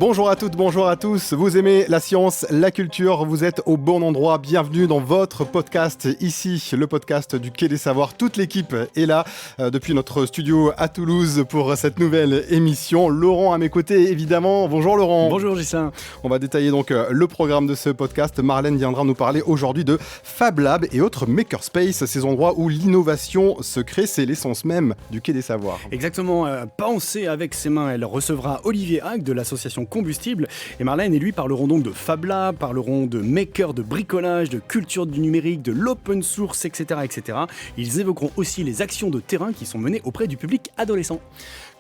Bonjour à toutes, bonjour à tous. Vous aimez la science, la culture, vous êtes au bon endroit. Bienvenue dans votre podcast ici, le podcast du Quai des Savoirs. Toute l'équipe est là depuis notre studio à Toulouse pour cette nouvelle émission. Laurent à mes côtés, évidemment. Bonjour Laurent. Bonjour Gislain. On va détailler donc le programme de ce podcast. Marlène viendra nous parler aujourd'hui de Fab Lab et autres makerspace, ces endroits où l'innovation se crée. C'est l'essence même du Quai des Savoirs. Exactement. Penser avec ses mains. Elle recevra Olivier Hague de l'association Combustible. Et Marlène et lui parleront donc de Fab Lab, parleront de maker, de bricolage, de culture du numérique, de l'open source, etc., etc. Ils évoqueront aussi les actions de terrain qui sont menées auprès du public adolescent.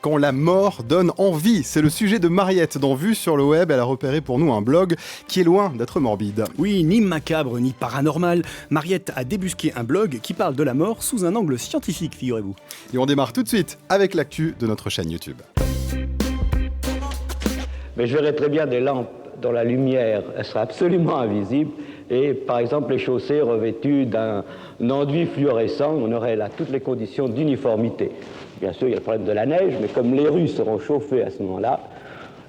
Quand la mort donne envie, c'est le sujet de Mariette dans Vue sur le web. Elle a repéré pour nous un blog qui est loin d'être morbide. Oui, ni macabre ni paranormal, Mariette a débusqué un blog qui parle de la mort sous un angle scientifique, figurez-vous. Et on démarre tout de suite avec l'actu de notre chaîne YouTube. Mais je verrais très bien des lampes dont la lumière elle serait absolument invisible et par exemple les chaussées revêtues d'un enduit fluorescent, on aurait là toutes les conditions d'uniformité. Bien sûr, il y a le problème de la neige, mais comme les rues seront chauffées à ce moment-là,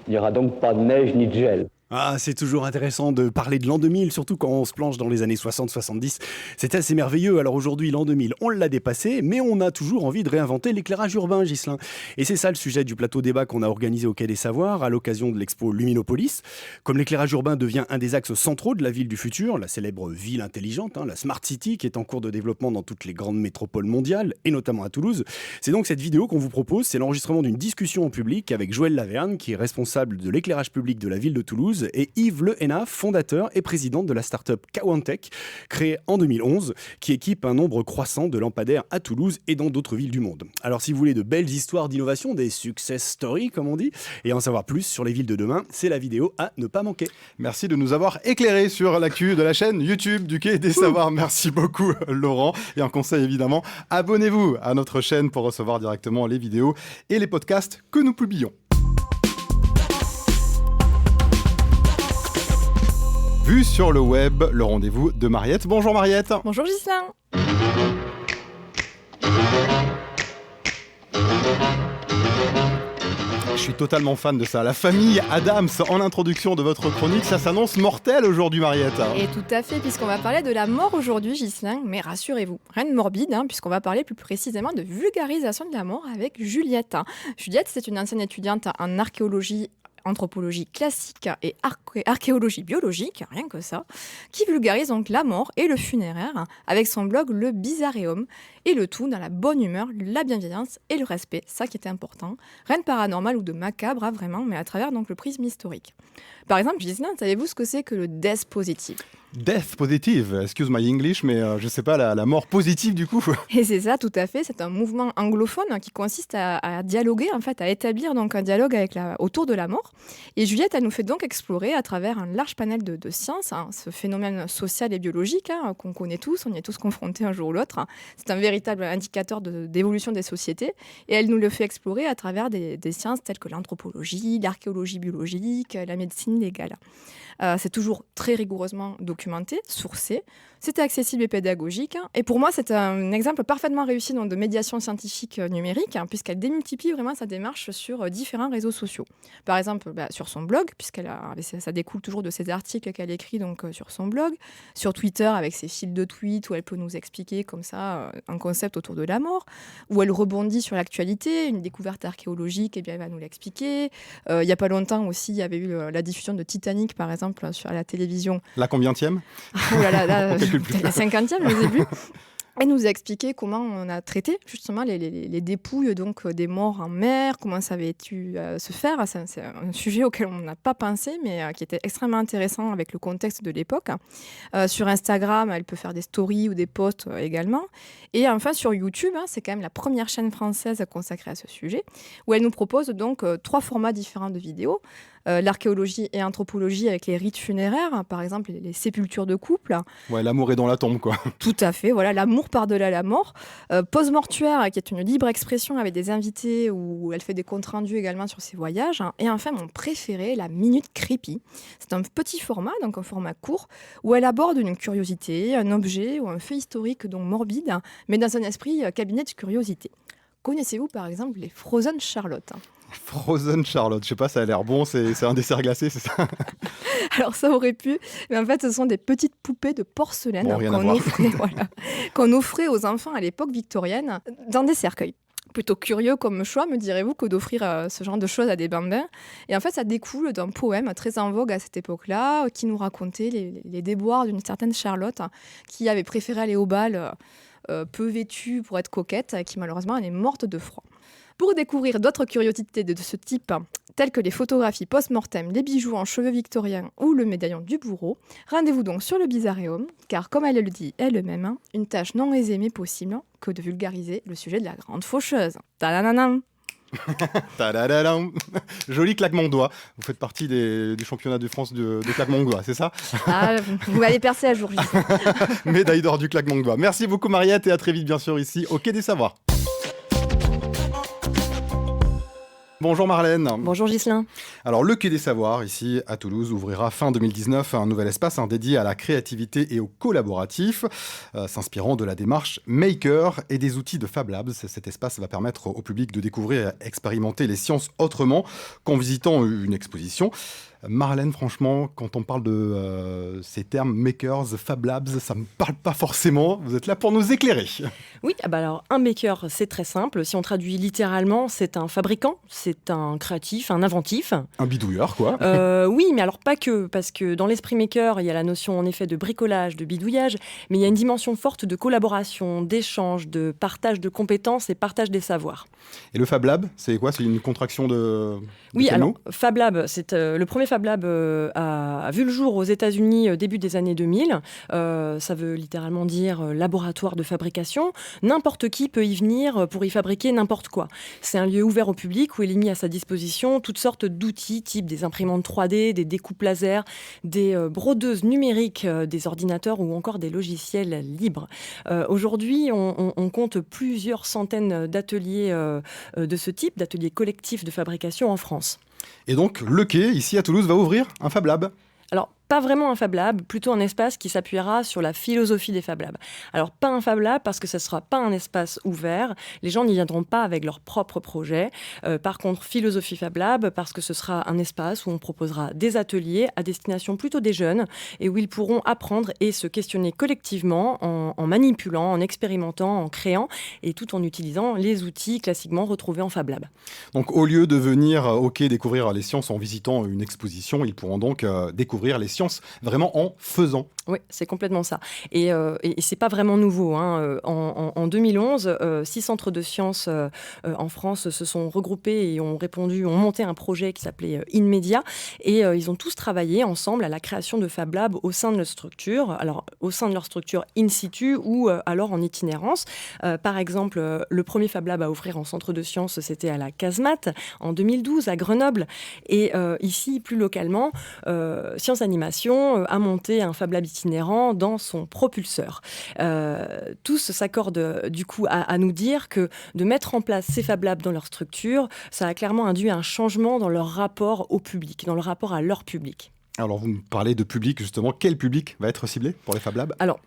il n'y aura donc pas de neige ni de gel. Ah, c'est toujours intéressant de parler de l'an 2000, surtout quand on se plonge dans les années 60-70. C'était assez merveilleux. Alors aujourd'hui, l'an 2000, on l'a dépassé, mais on a toujours envie de réinventer l'éclairage urbain, Ghislain. Et c'est ça le sujet du plateau débat qu'on a organisé au Quai des Savoirs à l'occasion de l'expo Luminopolis. Comme l'éclairage urbain devient un des axes centraux de la ville du futur, la célèbre ville intelligente, la Smart City, qui est en cours de développement dans toutes les grandes métropoles mondiales, et notamment à Toulouse. C'est donc cette vidéo qu'on vous propose, c'est l'enregistrement d'une discussion en public avec Joël Laverne, qui est responsable de l'éclairage public de la ville de Toulouse, et Yves Le Hénat, fondateur et président de la start-up Kawantech, créée en 2011, qui équipe un nombre croissant de lampadaires à Toulouse et dans d'autres villes du monde. Alors si vous voulez de belles histoires d'innovation, des success stories comme on dit, et en savoir plus sur les villes de demain, c'est la vidéo à ne pas manquer. Merci de nous avoir éclairés sur l'actu de la chaîne YouTube du Quai des Savoirs. Merci beaucoup Laurent. Et un conseil évidemment, abonnez-vous à notre chaîne pour recevoir directement les vidéos et les podcasts que nous publions. Vue sur le web, le rendez-vous de Mariette. Bonjour Mariette. Bonjour Gislain. Je suis totalement fan de ça. La famille Adams en introduction de votre chronique, ça s'annonce mortel aujourd'hui Mariette. Et tout à fait, puisqu'on va parler de la mort aujourd'hui Gislain, mais rassurez-vous, rien de morbide, puisqu'on va parler plus précisément de vulgarisation de la mort avec Juliette. Juliette, c'est une ancienne étudiante en archéologie, anthropologie classique et archéologie biologique, rien que ça, qui vulgarise donc la mort et le funéraire avec son blog Le Bizarreum, et le tout dans la bonne humeur, la bienveillance et le respect, ça qui était important. Rien de paranormal ou de macabre, vraiment, mais à travers donc le prisme historique. Par exemple, Gislain, savez-vous ce que c'est que le death positive ? Death positive, excuse my English, mais je sais pas, la mort positive du coup. Et c'est ça, tout à fait. C'est un mouvement anglophone qui consiste à dialoguer, en fait, à établir donc un dialogue autour de la mort. Et Juliette, elle nous fait donc explorer à travers un large panel de sciences ce phénomène social et biologique qu'on connaît tous, on y est tous confrontés un jour ou l'autre. C'est un véritable indicateur d'évolution des sociétés. Et elle nous le fait explorer à travers des sciences telles que l'anthropologie, l'archéologie biologique, la médecine légale. C'est toujours très rigoureusement documenté, sourcé. C'est accessible et pédagogique. Et pour moi, c'est un exemple parfaitement réussi de médiation scientifique numérique, puisqu'elle démultiplie vraiment sa démarche sur différents réseaux sociaux. Par exemple, sur son blog, ça découle toujours de ses articles qu'elle écrit donc, sur son blog. Sur Twitter, avec ses fils de tweets, où elle peut nous expliquer comme ça un concept autour de la mort, où elle rebondit sur l'actualité, une découverte archéologique, et bien elle va nous l'expliquer. Il n'y a pas longtemps aussi, il y avait eu la diffusion de Titanic, par exemple, sur la télévision. La combienième ? Oh là là, la 50e, je sais plus. Elle nous a expliqué comment on a traité justement les dépouilles donc, des morts en mer, comment ça avait dû se faire. C'est un sujet auquel on n'a pas pensé, mais qui était extrêmement intéressant avec le contexte de l'époque. Sur Instagram, elle peut faire des stories ou des posts également. Et enfin, sur YouTube, c'est quand même la première chaîne française consacrée à ce sujet, où elle nous propose donc 3 formats différents de vidéos. L'archéologie et anthropologie avec les rites funéraires, par exemple les sépultures de couple. Ouais, l'amour est dans la tombe, quoi. Tout à fait, voilà, l'amour par-delà la mort. Post-mortuaire, qui est une libre expression avec des invités où elle fait des comptes rendus également sur ses voyages. Et enfin, mon préféré, la Minute Creepy. C'est un petit format, donc un format court, où elle aborde une curiosité, un objet ou un fait historique donc morbide, mais dans un esprit cabinet de curiosité. Connaissez-vous par exemple les Frozen Charlotte ? Frozen Charlotte, je sais pas, ça a l'air bon, c'est un dessert glacé, c'est ça? Alors ça aurait pu, mais en fait ce sont des petites poupées de porcelaine Bon, rien à voir. qu'on offrait aux enfants à l'époque victorienne dans des cercueils. Plutôt curieux comme choix, me direz-vous, que d'offrir ce genre de choses à des bambins. Et en fait, ça découle d'un poème très en vogue à cette époque-là, qui nous racontait les déboires d'une certaine Charlotte, qui avait préféré aller au bal peu vêtue pour être coquette, qui malheureusement elle est morte de froid. Pour découvrir d'autres curiosités de ce type, telles que les photographies post-mortem, les bijoux en cheveux victoriens ou le médaillon du bourreau, rendez-vous donc sur le Bizarréum, car comme elle le dit elle-même, une tâche non aisée mais possible que de vulgariser le sujet de la grande faucheuse. Ta-da-na-na. Tadadadam. Joli claquement de doigts. Vous faites partie du championnat de France de claquement de doigts, c'est ça? Ah, vous m'avez percé à jour. Médaille d'or du claquement de doigts. Merci beaucoup Mariette et à très vite bien sûr ici au Quai des Savoirs. Bonjour Marlène. Bonjour Ghislain. Alors le Quai des Savoirs ici à Toulouse ouvrira fin 2019 un nouvel espace dédié à la créativité et au collaboratif, s'inspirant de la démarche Maker et des outils de Fab Labs. Cet espace va permettre au public de découvrir et expérimenter les sciences autrement qu'en visitant une exposition. Marlène, franchement, quand on parle de ces termes makers, Fab Labs, ça ne me parle pas forcément. Vous êtes là pour nous éclairer. Oui, alors un maker, c'est très simple. Si on traduit littéralement, c'est un fabricant, c'est un créatif, un inventif. Un bidouilleur, quoi. Oui, mais alors pas que, parce que dans l'esprit maker, il y a la notion en effet de bricolage, de bidouillage, mais il y a une dimension forte de collaboration, d'échange, de partage de compétences et partage des savoirs. Et le Fab Lab, c'est quoi? C'est une contraction de Oui, quel alors mot? Fab Lab, c'est le premier Fab Lab a vu le jour aux États-Unis début des années 2000. Ça veut littéralement dire laboratoire de fabrication. N'importe qui peut y venir pour y fabriquer n'importe quoi. C'est un lieu ouvert au public où il est mis à sa disposition toutes sortes d'outils, type des imprimantes 3D, des découpes laser, des brodeuses numériques, des ordinateurs ou encore des logiciels libres. Aujourd'hui, on compte plusieurs centaines d'ateliers de ce type, d'ateliers collectifs de fabrication en France. Et donc, le Quai, ici à Toulouse, va ouvrir un Fab Lab. Alors, pas vraiment un Fab Lab, plutôt un espace qui s'appuiera sur la philosophie des Fab Labs. Alors, pas un Fab Lab parce que ce ne sera pas un espace ouvert. Les gens n'y viendront pas avec leurs propres projets. Par contre, philosophie Fab Lab parce que ce sera un espace où on proposera des ateliers à destination plutôt des jeunes et où ils pourront apprendre et se questionner collectivement en manipulant, en expérimentant, en créant et tout en utilisant les outils classiquement retrouvés en Fab Lab. Donc, au lieu de venir au Quai découvrir les sciences en visitant une exposition, ils pourront donc découvrir les sciences vraiment en faisant. Oui, c'est complètement ça. Et c'est pas vraiment nouveau. En 2011, 6 centres de sciences en France se sont regroupés et ont monté un projet qui s'appelait InMedia. Et ils ont tous travaillé ensemble à la création de Fab Lab au sein de leur structure. Alors, au sein de leur structure in situ ou alors en itinérance. Par exemple, le premier Fab Lab à ouvrir en centre de sciences, c'était à la Casemate en 2012 à Grenoble. Et ici, plus localement, Sciences Animation a monté un Fab Lab itinérant dans son propulseur. Tous s'accordent du coup à nous dire que de mettre en place ces Fab Labs dans leur structure, ça a clairement induit un changement dans leur rapport au public, dans le rapport à leur public. Alors, vous me parlez de public, justement. Quel public va être ciblé pour les Fab Labs? Alors,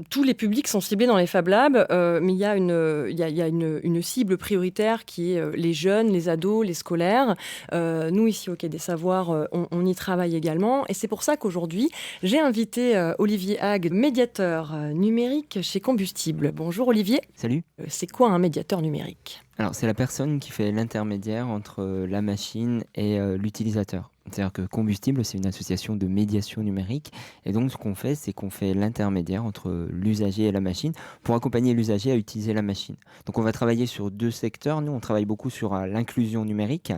tous les publics sont ciblés dans les Fab Labs, mais il y a une cible prioritaire qui est les jeunes, les ados, les scolaires. Nous, ici, au Quai des Savoirs, on y travaille également. Et c'est pour ça qu'aujourd'hui, j'ai invité Olivier Hague, médiateur numérique chez Combustible. Bonjour Olivier. Salut. C'est quoi un médiateur numérique ? Alors, c'est la personne qui fait l'intermédiaire entre la machine et l'utilisateur. C'est-à-dire que Combustible, c'est une association de médiation numérique. Et donc, ce qu'on fait, c'est qu'on fait l'intermédiaire entre l'usager et la machine pour accompagner l'usager à utiliser la machine. Donc, on va travailler sur 2 secteurs. Nous, on travaille beaucoup sur l'inclusion numérique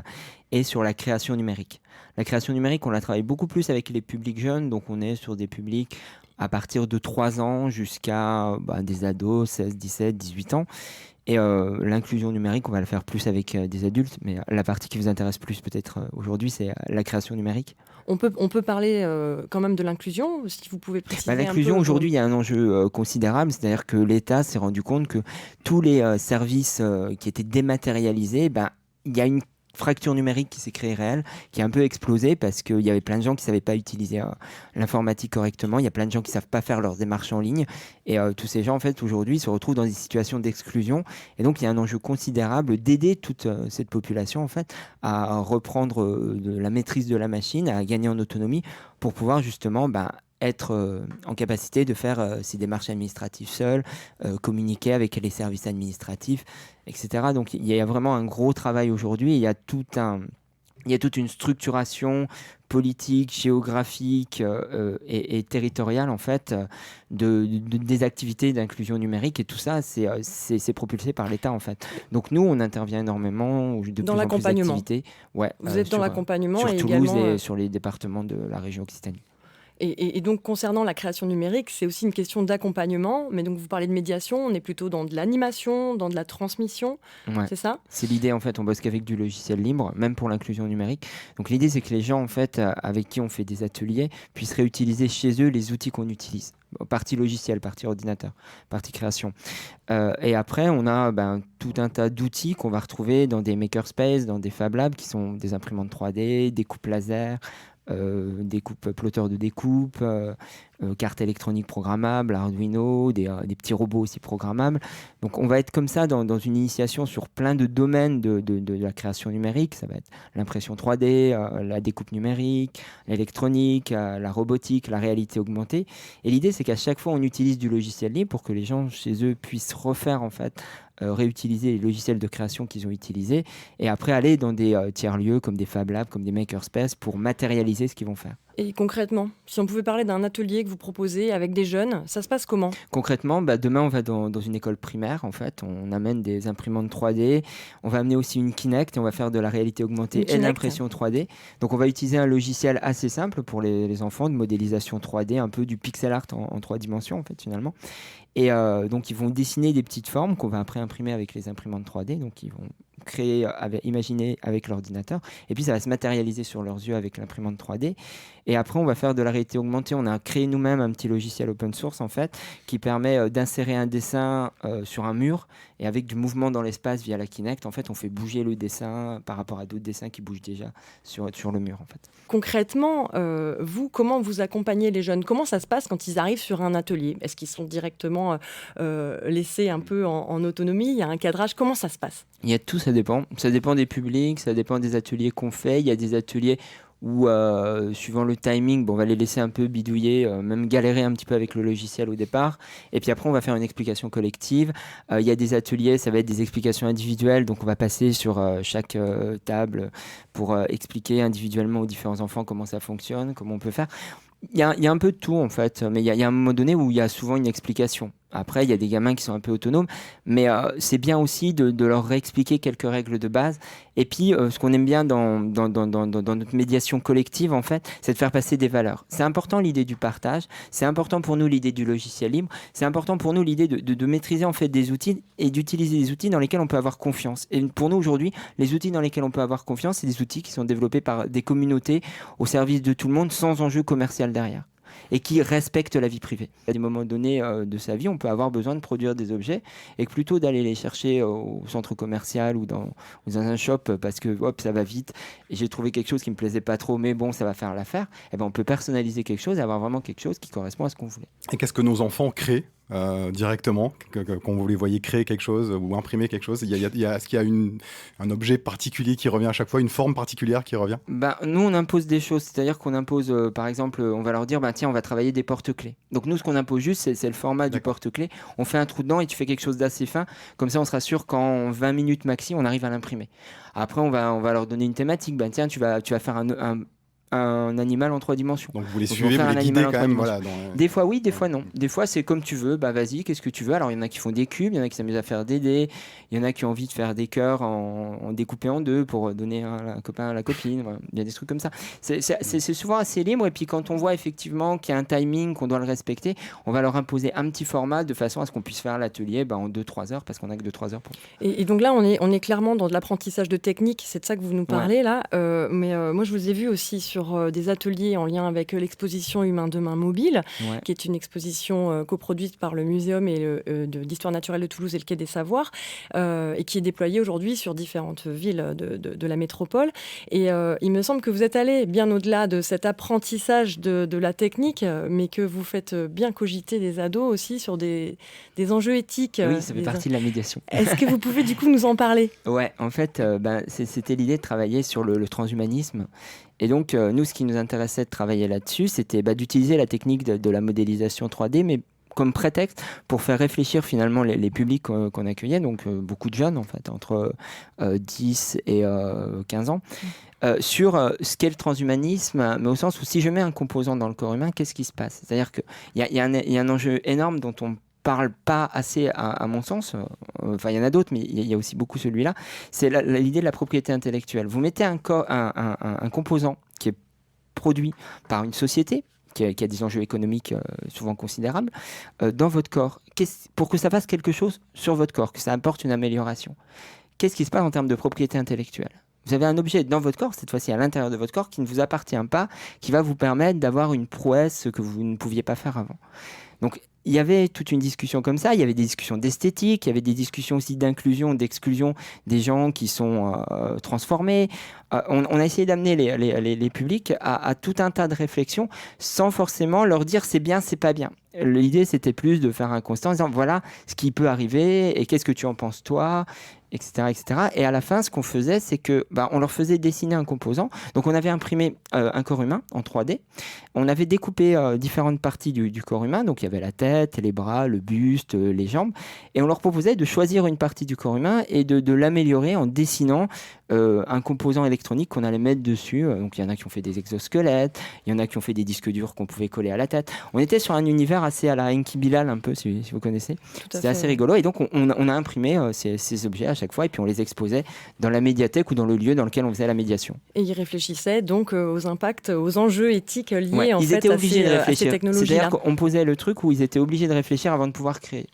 et sur la création numérique. La création numérique, on la travaille beaucoup plus avec les publics jeunes. Donc, on est sur des publics à partir de 3 ans jusqu'à des ados, 16, 17, 18 ans. Et l'inclusion numérique, on va le faire plus avec des adultes, mais la partie qui vous intéresse plus peut-être aujourd'hui, c'est la création numérique. On peut parler quand même de l'inclusion, si vous pouvez préciser l'inclusion, un peu. Aujourd'hui, il y a un enjeu considérable, c'est-à-dire que l'État s'est rendu compte que tous les services qui étaient dématérialisés, il y a une fracture numérique qui s'est créée réelle, qui a un peu explosé parce qu'il y avait plein de gens qui ne savaient pas utiliser l'informatique correctement. Il y a plein de gens qui ne savent pas faire leurs démarches en ligne. Et tous ces gens, en fait, aujourd'hui, se retrouvent dans des situations d'exclusion. Et donc, il y a un enjeu considérable d'aider toute cette population, en fait, à reprendre de la maîtrise de la machine, à gagner en autonomie pour pouvoir justement être en capacité de faire ces démarches administratives seules, communiquer avec les services administratifs, etc. Donc il y a vraiment un gros travail aujourd'hui. Il y a toute une structuration politique, géographique et territoriale en fait des activités d'inclusion numérique, et tout ça c'est propulsé par l'État en fait. Donc nous on intervient énormément de dans plus en plus d'activités. Ouais, Vous êtes dans l'accompagnement sur et Toulouse également et sur les départements de la région Occitanie. Et donc, concernant la création numérique, c'est aussi une question d'accompagnement. Mais donc, vous parlez de médiation, on est plutôt dans de l'animation, dans de la transmission, ouais. C'est ça ? C'est l'idée, en fait, on bosse qu'avec du logiciel libre, même pour l'inclusion numérique. Donc l'idée, c'est que les gens, en fait, avec qui on fait des ateliers, puissent réutiliser chez eux les outils qu'on utilise. Partie logiciel, partie ordinateur, partie création. Et après, on a tout un tas d'outils qu'on va retrouver dans des makerspaces, dans des Fab Labs, qui sont des imprimantes 3D, des coupes laser, plotteurs de découpe, cartes électroniques programmables, Arduino, des petits robots aussi programmables. Donc on va être comme ça dans une initiation sur plein de domaines de la création numérique. Ça va être l'impression 3D, la découpe numérique, l'électronique, la robotique, la réalité augmentée. Et l'idée, c'est qu'à chaque fois, on utilise du logiciel libre pour que les gens chez eux puissent refaire en fait réutiliser les logiciels de création qu'ils ont utilisés, et après aller dans des tiers-lieux comme des Fab Labs, comme des makerspaces pour matérialiser ce qu'ils vont faire. Et concrètement, si on pouvait parler d'un atelier que vous proposez avec des jeunes, ça se passe comment ? Concrètement, demain, on va dans une école primaire, en fait. On amène des imprimantes 3D. On va amener aussi une Kinect et on va faire de la réalité augmentée et de l'impression 3D. Donc, on va utiliser un logiciel assez simple pour les enfants de modélisation 3D, un peu du pixel art en 3 dimensions, en fait, finalement. Et donc, ils vont dessiner des petites formes qu'on va après imprimer avec les imprimantes 3D. Donc, ils vont imaginer avec l'ordinateur. Et puis, ça va se matérialiser sur leurs yeux avec l'imprimante 3D. Et après, on va faire de la réalité augmentée. On a créé nous-mêmes un petit logiciel open source, en fait, qui permet d'insérer un dessin sur un mur. Et avec du mouvement dans l'espace via la Kinect, en fait, on fait bouger le dessin par rapport à d'autres dessins qui bougent déjà sur le mur, en fait. Concrètement, comment vous accompagnez les jeunes ? Comment ça se passe quand ils arrivent sur un atelier ? Est-ce qu'ils sont directement laissés un peu en autonomie ? Il y a un cadrage ? Comment ça se passe ? Il y a tout, ça dépend. Ça dépend des publics, ça dépend des ateliers qu'on fait. Il y a des ateliers où, suivant le timing, on va les laisser un peu bidouiller, même galérer un petit peu avec le logiciel au départ. Et puis après, on va faire une explication collective. Il y a des ateliers, ça va être des explications individuelles. Donc, on va passer sur chaque table pour expliquer individuellement aux différents enfants comment ça fonctionne, comment on peut faire. Il y a un peu de tout, en fait. Mais il y a un moment donné où il y a souvent une explication. Après, il y a des gamins qui sont un peu autonomes, mais c'est bien aussi de leur réexpliquer quelques règles de base. Et puis, ce qu'on aime bien dans notre médiation collective, en fait, c'est de faire passer des valeurs. C'est important l'idée du partage, c'est important pour nous l'idée du logiciel libre, c'est important pour nous l'idée de maîtriser en fait des outils et d'utiliser des outils dans lesquels on peut avoir confiance. Et pour nous aujourd'hui, les outils dans lesquels on peut avoir confiance, c'est des outils qui sont développés par des communautés au service de tout le monde, sans enjeu commercial derrière, et qui respectent la vie privée. À des moments donnés de sa vie, on peut avoir besoin de produire des objets, et que plutôt d'aller les chercher au centre commercial ou dans un shop parce que ça va vite et j'ai trouvé quelque chose qui me plaisait pas trop, mais bon, ça va faire l'affaire, on peut personnaliser quelque chose et avoir vraiment quelque chose qui correspond à ce qu'on voulait. Et qu'est-ce que nos enfants créent directement, quand vous les voyez créer quelque chose ou imprimer quelque chose, est-ce qu'il y a un objet particulier qui revient à chaque fois, une forme particulière qui revient ? Nous, on impose des choses, c'est-à-dire qu'on impose, par exemple, on va leur dire, tiens, on va travailler des porte-clés. Donc nous, ce qu'on impose juste, c'est le format du porte-clés. On fait un trou dedans et tu fais quelque chose d'assez fin. Comme ça, on sera sûr qu'en 20 minutes maxi, on arrive à l'imprimer. Après, on va leur donner une thématique. Tiens, tu vas faire un animal en 3 dimensions. Donc vous les suivez, vous les guidez quand même. Voilà, Des fois oui, des fois non. Des fois c'est comme tu veux, vas-y, qu'est-ce que tu veux. Alors il y en a qui font des cubes, il y en a qui s'amusent à faire des dés, il y en a qui ont envie de faire des cœurs en découpé en deux pour donner un copain à la copine. Voilà. Il y a des trucs comme ça. C'est souvent assez libre, et puis quand on voit effectivement qu'il y a un timing, qu'on doit le respecter, on va leur imposer un petit format de façon à ce qu'on puisse faire l'atelier en 2-3 heures, parce qu'on n'a que 2-3 heures pour... Et donc là, on est clairement dans de l'apprentissage de technique, c'est de ça que vous nous parlez là. Mais moi je vous ai vu aussi sur des ateliers en lien avec l'exposition Humain Demain Mobile, Ouais. qui est une exposition coproduite par le Muséum d'Histoire naturelle de Toulouse et le Quai des Savoirs, et qui est déployée aujourd'hui sur différentes villes de la métropole. Et il me semble que vous êtes allé bien au-delà de cet apprentissage de la technique, mais que vous faites bien cogiter des ados aussi sur des enjeux éthiques. Oui, ça fait partie de la médiation. Est-ce que vous pouvez du coup nous en parler ? Ouais, en fait, c'était l'idée de travailler sur le transhumanisme. Et donc, nous, ce qui nous intéressait de travailler là-dessus, c'était d'utiliser la technique de la modélisation 3D, mais comme prétexte pour faire réfléchir finalement les publics qu'on accueillait, donc beaucoup de jeunes en fait, entre 10 et 15 ans, sur ce qu'est le transhumanisme, mais au sens où si je mets un composant dans le corps humain, qu'est-ce qui se passe ? C'est-à-dire qu'il y a un enjeu énorme dont on parle pas assez à mon sens, enfin il y en a d'autres, mais il y a aussi beaucoup celui-là, c'est l'idée de la propriété intellectuelle. Vous mettez un composant qui est produit par une société, qui a des enjeux économiques souvent considérables, dans votre corps, pour que ça fasse quelque chose sur votre corps, que ça apporte une amélioration. Qu'est-ce qui se passe en termes de propriété intellectuelle ? Vous avez un objet dans votre corps, cette fois-ci à l'intérieur de votre corps, qui ne vous appartient pas, qui va vous permettre d'avoir une prouesse que vous ne pouviez pas faire avant. Donc, il y avait toute une discussion comme ça, il y avait des discussions d'esthétique, il y avait des discussions aussi d'inclusion, d'exclusion des gens qui sont transformés. On a essayé d'amener les publics à tout un tas de réflexions sans forcément leur dire c'est bien, c'est pas bien. L'idée, c'était plus de faire un constat en disant voilà ce qui peut arriver et qu'est-ce que tu en penses toi, etc., etc. Et à la fin, ce qu'on faisait, c'est que on leur faisait dessiner un composant. Donc, on avait imprimé un corps humain en 3D. On avait découpé différentes parties du corps humain. Donc, il y avait la tête, les bras, le buste, les jambes. Et on leur proposait de choisir une partie du corps humain et de l'améliorer en dessinant un composant électronique qu'on allait mettre dessus. Donc, il y en a qui ont fait des exosquelettes, il y en a qui ont fait des disques durs qu'on pouvait coller à la tête. On était sur un univers assez à la Enki Bilal, un peu, si vous connaissez. C'était assez rigolo. Et donc, on a imprimé ces objets à chaque fois et puis on les exposait dans la médiathèque ou dans le lieu dans lequel on faisait la médiation. Et ils réfléchissaient donc aux impacts, aux enjeux éthiques liés ils étaient obligés de réfléchir. À ces technologies-là. C'est-à-dire qu'on posait le truc où ils étaient obligés de réfléchir avant de pouvoir créer.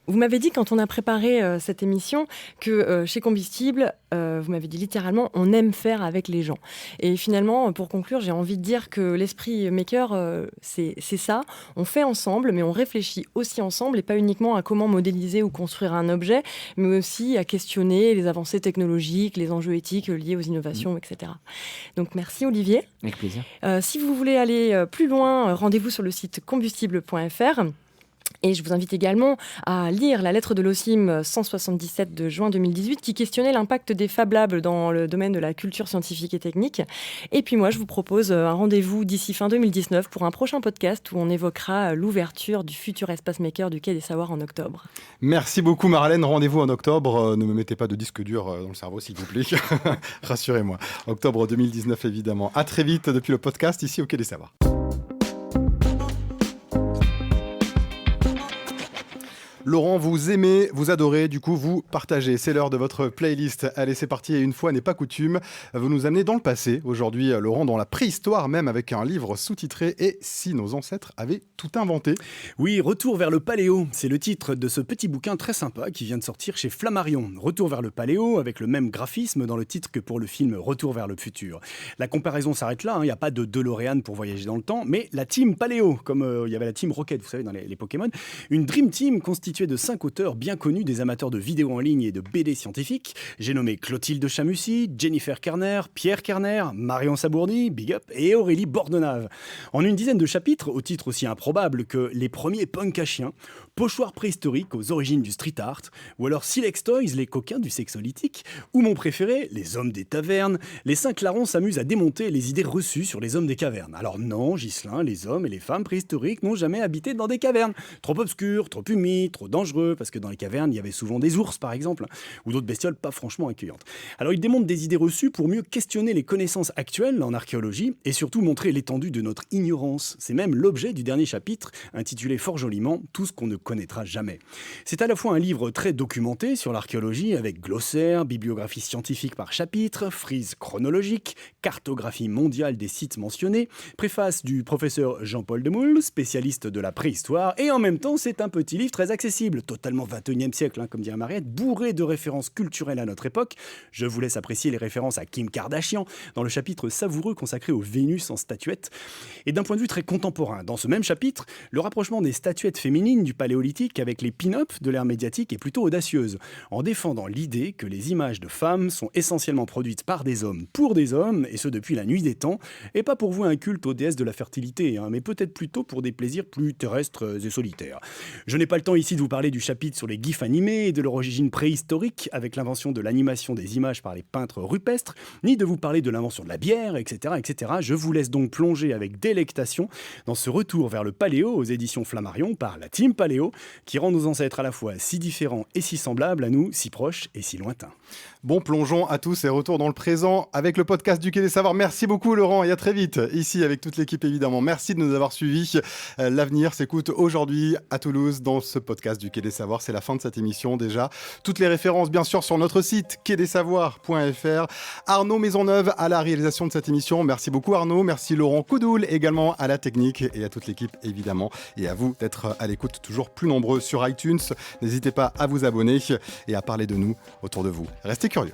Vous m'avez dit, quand on a préparé cette émission, que chez Combustible, vous m'avez dit littéralement, on aime faire avec les gens. Et finalement, pour conclure, j'ai envie de dire que l'esprit maker, c'est ça. On fait ensemble, mais on réfléchit aussi ensemble, et pas uniquement à comment modéliser ou construire un objet, mais aussi à questionner les avancées technologiques, les enjeux éthiques liés aux innovations, etc. Donc merci Olivier. Avec plaisir. Si vous voulez aller plus loin, rendez-vous sur le site combustible.fr. Et je vous invite également à lire la lettre de l'OSIM 177 de juin 2018 qui questionnait l'impact des Fab Labs dans le domaine de la culture scientifique et technique. Et puis moi, je vous propose un rendez-vous d'ici fin 2019 pour un prochain podcast où on évoquera l'ouverture du futur espace maker du Quai des Savoirs en octobre. Merci beaucoup Marlène, rendez-vous en octobre. Ne me mettez pas de disque dur dans le cerveau s'il vous plaît, rassurez-moi. Octobre 2019 évidemment. À très vite depuis le podcast ici au Quai des Savoirs. Laurent, vous aimez, vous adorez, du coup vous partagez. C'est l'heure de votre playlist. Allez, c'est parti. Et une fois n'est pas coutume, vous nous amenez dans le passé. Aujourd'hui, Laurent, dans la préhistoire même, avec un livre sous-titré « Et si nos ancêtres avaient tout inventé ?» Oui, Retour vers le Paléo, c'est le titre de ce petit bouquin très sympa qui vient de sortir chez Flammarion. Retour vers le Paléo, avec le même graphisme dans le titre que pour le film Retour vers le futur. La comparaison s'arrête là, il n'y a pas de DeLorean pour voyager dans le temps, mais la team Paléo, comme il y avait la team Rocket, vous savez, dans les Pokémon, une Dream Team constituée de 5 auteurs bien connus des amateurs de vidéos en ligne et de BD scientifiques. J'ai nommé Clotilde Chamussy, Jennifer Kerner, Pierre Kerner, Marion Sabourny, Big Up et Aurélie Bordenave. En une dizaine de chapitres, au titre aussi improbable que Les premiers punks à chiens, Pochoirs préhistoriques aux origines du street art, ou alors Silex Toys, les coquins du sexolytique, ou mon préféré, Les hommes des tavernes, les 5 larrons s'amusent à démonter les idées reçues sur les hommes des cavernes. Alors non, Ghislain, les hommes et les femmes préhistoriques n'ont jamais habité dans des cavernes. Trop obscures, trop humides, trop dangereux, parce que dans les cavernes, il y avait souvent des ours, par exemple, ou d'autres bestioles pas franchement accueillantes. Alors ils démontent des idées reçues pour mieux questionner les connaissances actuelles en archéologie, et surtout montrer l'étendue de notre ignorance. C'est même l'objet du dernier chapitre, intitulé fort joliment « Tout ce qu'on ne connaîtra jamais ». C'est à la fois un livre très documenté sur l'archéologie, avec glossaire, bibliographie scientifique par chapitre, frise chronologique, cartographie mondiale des sites mentionnés, préface du professeur Jean-Paul Demoule, spécialiste de la préhistoire, et en même temps, c'est un petit livre très accessible. accessible, totalement 21e siècle, comme dirait Mariette, bourré de références culturelles à notre époque. Je vous laisse apprécier les références à Kim Kardashian dans le chapitre savoureux consacré aux Vénus en statuettes. Et d'un point de vue très contemporain, dans ce même chapitre, le rapprochement des statuettes féminines du paléolithique avec les pin-up de l'ère médiatique est plutôt audacieuse, en défendant l'idée que les images de femmes sont essentiellement produites par des hommes pour des hommes, et ce depuis la nuit des temps, et pas pour vouer un culte aux déesses de la fertilité, mais peut-être plutôt pour des plaisirs plus terrestres et solitaires. Je n'ai pas le temps ici de vous parler du chapitre sur les gifs animés et de leur origine préhistorique avec l'invention de l'animation des images par les peintres rupestres, ni de vous parler de l'invention de la bière, etc., etc. Je vous laisse donc plonger avec délectation dans ce retour vers le paléo aux éditions Flammarion par la Team Paléo, qui rend nos ancêtres à la fois si différents et si semblables à nous, si proches et si lointains. Bon, plongeons à tous et retour dans le présent avec le podcast du Quai des Savoirs. Merci beaucoup Laurent et à très vite ici avec toute l'équipe évidemment. Merci de nous avoir suivis. L'avenir s'écoute aujourd'hui à Toulouse dans ce podcast du Quai des Savoirs. C'est la fin de cette émission déjà. Toutes les références bien sûr sur notre site quaidessavoirs.fr. Arnaud Maisonneuve à la réalisation de cette émission. Merci beaucoup Arnaud. Merci Laurent Coudoul également à la technique et à toute l'équipe évidemment. Et à vous d'être à l'écoute toujours plus nombreux sur iTunes. N'hésitez pas à vous abonner et à parler de nous autour de vous. Restez curieux.